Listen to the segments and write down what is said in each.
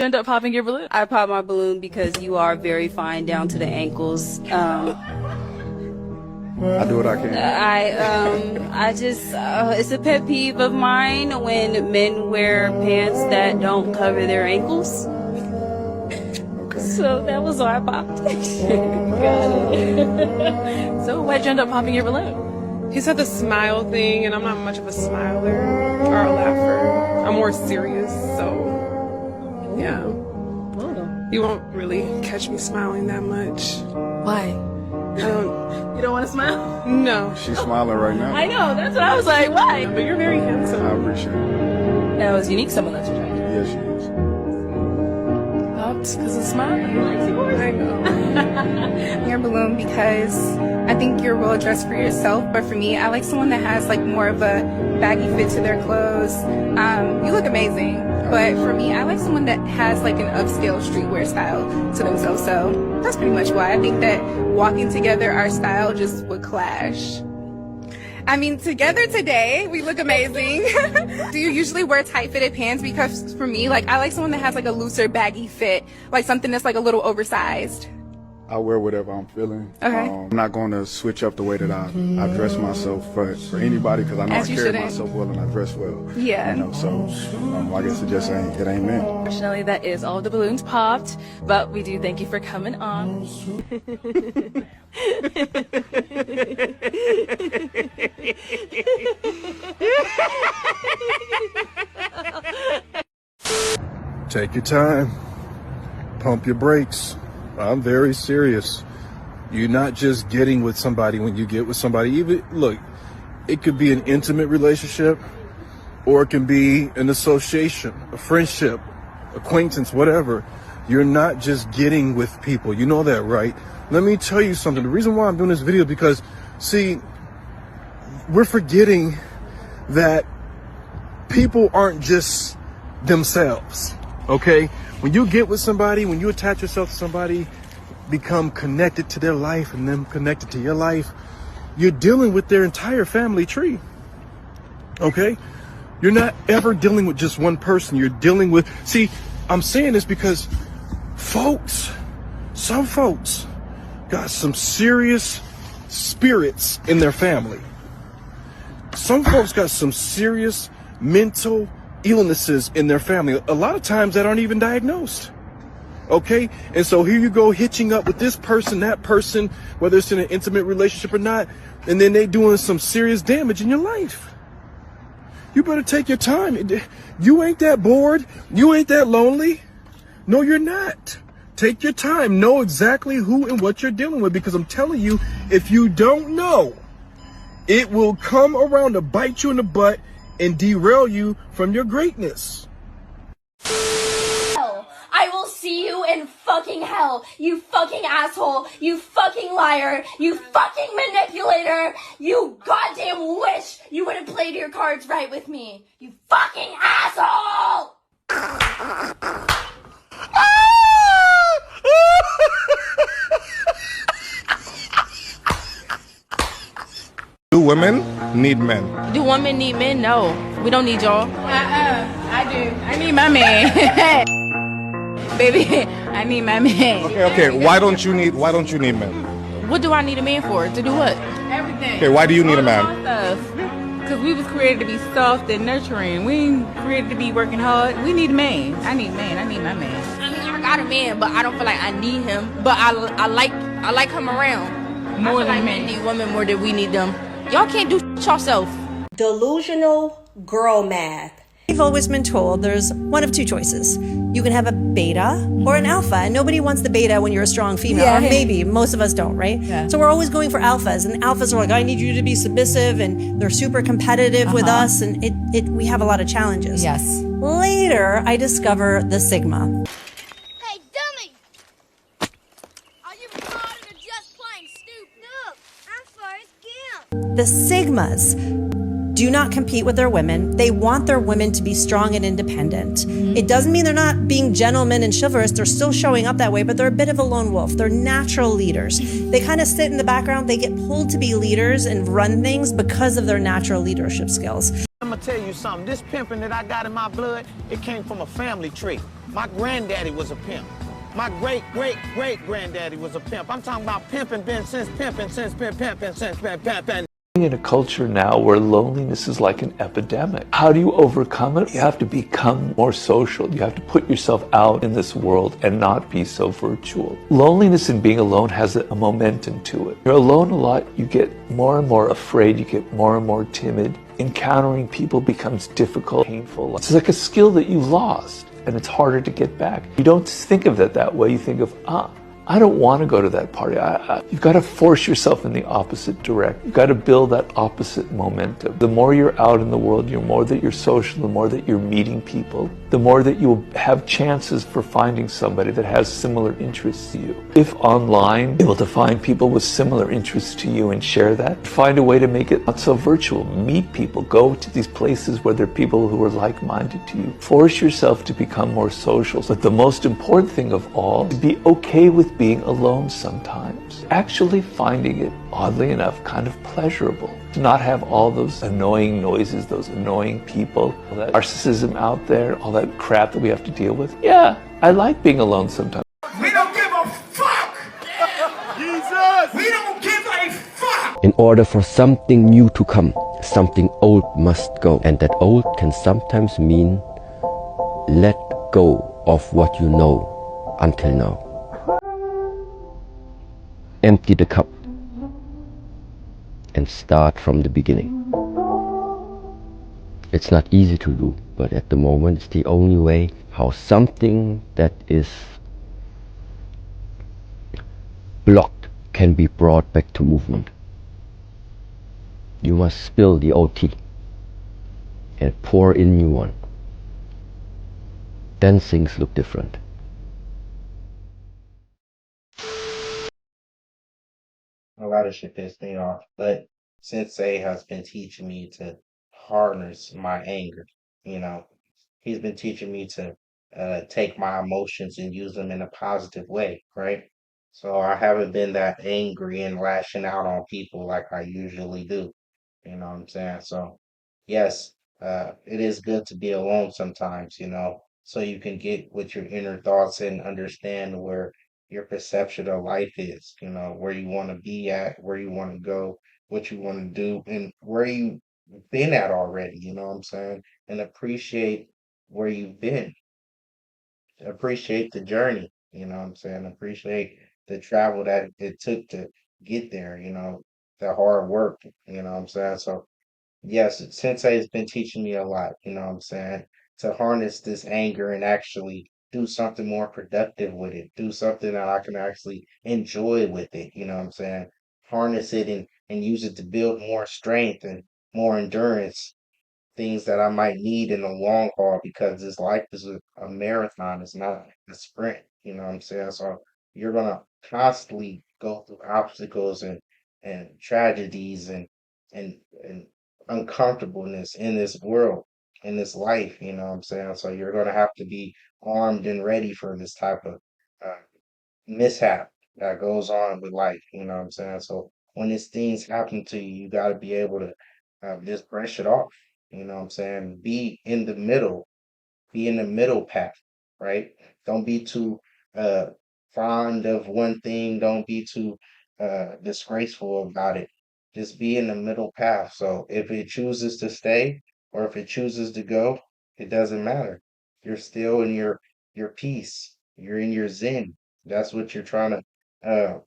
You end up popping your balloon? I pop my balloon because you are very fine down to the ankles. I do what I can. I just, it's a pet peeve of mine when men wear pants that don't cover their ankles. Okay. So that was why I popped. Got it. So why'd you end up popping your balloon? He said the smile thing, and I'm not much of a smiler or a laugher. I'm more serious, so yeah. You won't really catch me smiling that much. Why? I don't. You don't want to smile? No. She's smiling right now. I know, that's what I was like, why? But you're very handsome. I appreciate it. That was unique, someone that's attractive. Yes, she is. Popped because of smile. He likes yours. I know. Your balloon because I think you're well dressed for yourself, but for me, I like someone that has like more of a baggy fit to their clothes. You look amazing, but for me, I like someone that has like an upscale streetwear style to themselves. So that's pretty much why I think that walking together, our style just would clash. I mean, together today, we look amazing. Do you usually wear tight fitted pants? Because for me, like I like someone that has like a looser baggy fit, like something that's like a little oversized. I wear whatever I'm feeling. Okay. I'm not going to switch up the way that I dress myself for anybody because I know As I you carry shouldn't. myself well and I dress well. Yeah. You know, so I guess it ain't me. Unfortunately, that is all of the balloons popped, but we do thank you for coming on. Take your time. Pump your brakes. I'm very serious. You're not just getting with somebody when you get with somebody. Even look, it could be an intimate relationship or it can be an association, a friendship, acquaintance, whatever. You're not just getting with people. You know that, right? Let me tell you something. The reason why I'm doing this video because, see, we're forgetting that people aren't just themselves, okay? When you get with somebody, when you attach yourself to somebody, become connected to their life and them connected to your life, you're dealing with their entire family tree, okay? You're not ever dealing with just one person. You're dealing with, see, I'm saying this because some folks got some serious spirits in their family. Some folks got some serious mental illnesses in their family, a lot of times that aren't even diagnosed. Okay, and so here you go hitching up with this person, that person, whether it's in an intimate relationship or not, and then they doing some serious damage in your life. You better take your time. You ain't that bored. You ain't that lonely. No, you're not. Take your time. Know exactly who and what you're dealing with, because I'm telling you, if you don't know, it will come around to bite you in the butt and derail you from your greatness. I will see you in fucking hell, you fucking asshole, you fucking liar, you fucking manipulator, you goddamn wish you would have played your cards right with me, you fucking asshole! Do women need men? Do women need men? No, we don't need y'all. I do. I need my man. Baby, I need my man. Okay. Why don't you need men? What do I need a man for? To do what? Everything. Okay, why do you need a man? Because we was created to be soft and nurturing. We ain't created to be working hard. We need a man. I need man. I need my man. I mean, I got a man, but I don't feel like I need him, but I like him around. More I feel than like men. men need women more than we need them. Y'all can't do yourself. Delusional girl math. We've always been told there's one of two choices. You can have a beta or an alpha, and nobody wants the beta when you're a strong female. Yeah. Or maybe, most of us don't, right? Yeah. So we're always going for alphas, and alphas are like, I need you to be submissive, and they're super competitive with us, and we have a lot of challenges. Yes. Later, I discover the Sigma. Hey, dummy! Are you retarded or just plain stupid? No, I'm Forrest Gump. The Sigmas do not compete with their women. They want their women to be strong and independent. It doesn't mean they're not being gentlemen and chivalrous. They're still showing up that way, but they're a bit of a lone wolf. They're natural leaders. They kind of sit in the background. They get pulled to be leaders and run things because of their natural leadership skills. I'm gonna tell you something. This pimping that I got in my blood, it came from a family tree. My granddaddy was a pimp. My great-great-great-granddaddy was a pimp. I'm talking about pimping since pimping. In a culture now where loneliness is like an epidemic. How do you overcome it? You have to become more social. You have to put yourself out in this world and not be so virtual. Loneliness and being alone has a momentum to it. You're alone a lot, you get more and more afraid, you get more and more timid. Encountering people becomes difficult, painful. It's like a skill that you lost and it's harder to get back. You don't think of it that way. You think of, I don't want to go to that party. You've got to force yourself in the opposite direction. You've got to build that opposite momentum. The more you're out in the world, the more that you're social, the more that you're meeting people, the more that you'll have chances for finding somebody that has similar interests to you. If online, able to find people with similar interests to you and share that, find a way to make it not so virtual. Meet people. Go to these places where there are people who are like-minded to you. Force yourself to become more social. But the most important thing of all, to be okay with being alone sometimes. Actually finding it, oddly enough, kind of pleasurable. To not have all those annoying noises, those annoying people, all that narcissism out there, all that crap that we have to deal with. Yeah, I like being alone sometimes. We don't give a fuck! Jesus! We don't give a fuck! In order for something new to come, something old must go. And that old can sometimes mean let go of what you know until now. Empty the cup and start from the beginning. It's not easy to do, but at the moment it's the only way how something that is blocked can be brought back to movement. You must spill the old tea and pour in new one. Then things look different. A lot of shit pissed me off, but Sensei has been teaching me to harness my anger. He's been teaching me to take my emotions and use them in a positive way, right? So I haven't been that angry and lashing out on people like I usually do. You know what I'm saying? So, yes, it is good to be alone sometimes, so you can get with your inner thoughts and understand where your perception of life is, where you want to be at, where you want to go, what you want to do, and where you've been at already, you know what I'm saying? And appreciate where you've been. Appreciate the journey, you know what I'm saying? Appreciate the travel that it took to get there, the hard work, you know what I'm saying? So, yes, Sensei has been teaching me a lot, you know what I'm saying? To harness this anger and actually do something more productive with it, do something that I can actually enjoy with it, you know what I'm saying? Harness it and use it to build more strength and more endurance, things that I might need in the long haul because this life is a marathon, it's not a sprint, you know what I'm saying? So you're gonna constantly go through obstacles and tragedies and uncomfortableness in this world, in this life, you know what I'm saying? So you're gonna have to be armed and ready for this type of uh, mishap that goes on with life, you know what I'm saying? So when these things happen to you, you gotta be able to just brush it off, you know what I'm saying? Be in the middle path, right? Don't be too uh fond of one thing, don't be too disgraceful about it. Just be in the middle path. So if it chooses to stay or if it chooses to go, it doesn't matter. You're still in your peace. You're in your zen. That's what you're trying to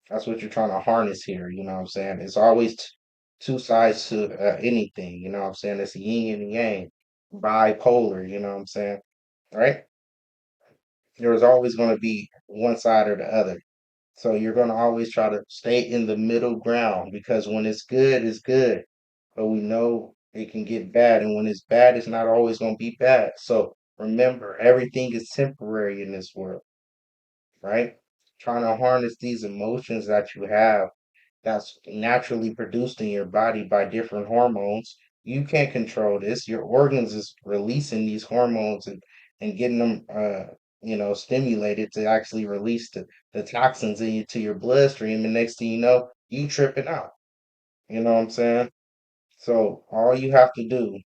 that's what you're trying to harness here, you know what I'm saying? It's always two sides to anything, you know what I'm saying? It's a yin and yang, bipolar, you know what I'm saying? Right? There's always going to be one side or the other. So you're going to always try to stay in the middle ground because when it's good. But we know it can get bad. And when it's bad, it's not always going to be bad. So remember, everything is temporary in this world, right? Trying to harness these emotions that you have that's naturally produced in your body by different hormones. You can't control this. Your organs is releasing these hormones and getting them stimulated to actually release the toxins into your bloodstream. And next thing you know, you tripping out. You know what I'm saying? So all you have to do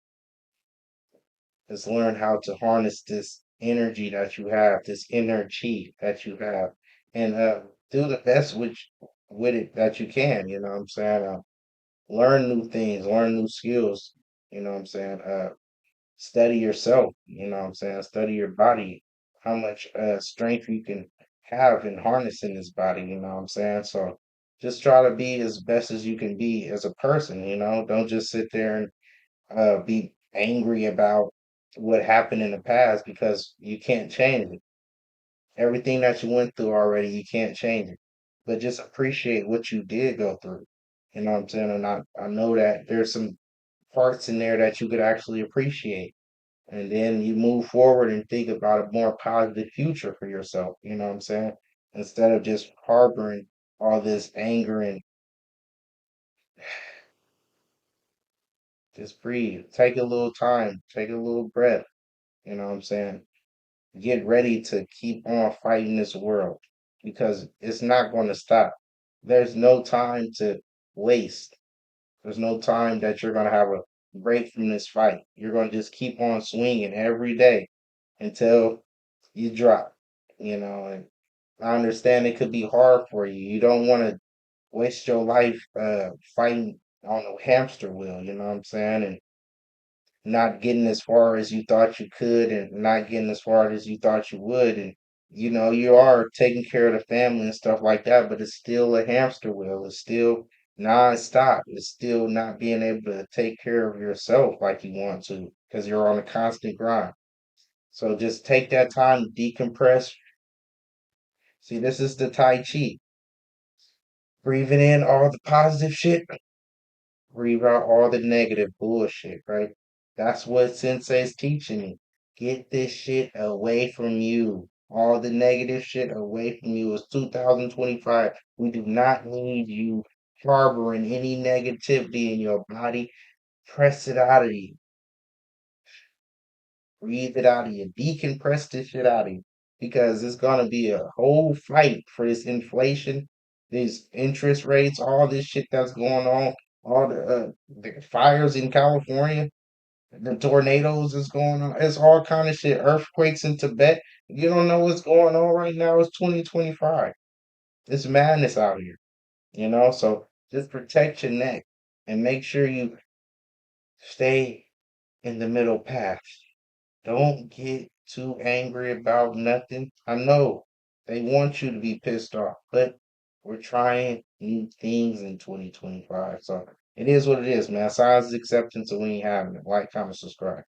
is learn how to harness this energy that you have, this inner chi that you have, and do the best with it that you can. You know what I'm saying? Learn new things, learn new skills. You know what I'm saying? Study yourself. You know what I'm saying? Study your body, how much strength you can have and harness in this body. You know what I'm saying? So just try to be as best as you can be as a person. You know, don't just sit there and be angry about what happened in the past because you can't change it. Everything that you went through already, you can't change it. But just appreciate what you did go through. You know what I'm saying? And I know that there's some parts in there that you could actually appreciate. And then you move forward and think about a more positive future for yourself. You know what I'm saying? Instead of just harboring all this anger and just breathe. Take a little time, take a little breath. You know what I'm saying? Get ready to keep on fighting this world because it's not going to stop. There's no time to waste. There's no time that you're going to have a break from this fight. You're going to just keep on swinging every day until you drop, you know. And I understand it could be hard for you. You don't want to waste your life fighting on a hamster wheel, you know what I'm saying? And not getting as far as you thought you could and not getting as far as you thought you would. And, you know, you are taking care of the family and stuff like that, but it's still a hamster wheel. It's still non-stop. It's still not being able to take care of yourself like you want to because you're on a constant grind. So just take that time to decompress. See, this is the Tai Chi. Breathing in all the positive shit, breathe out all the negative bullshit, right? That's what Sensei's teaching me. Get this shit away from you. All the negative shit away from you. It's 2025. We do not need you harboring any negativity in your body. Press it out of you. Breathe it out of you. Decompress this shit out of you. Because it's gonna be a whole fight for this inflation, these interest rates, all this shit that's going on, all the fires in California, the tornadoes is going on. It's all kind of shit. Earthquakes in Tibet. You don't know what's going on right now. It's 2025. It's madness out here. You know, so just protect your neck and make sure you stay in the middle path. Don't get too angry about nothing. I know they want you to be pissed off, but we're trying new things in 2025. So it is what it is, man. Signs of acceptance, and we ain't having it. Like, comment, subscribe.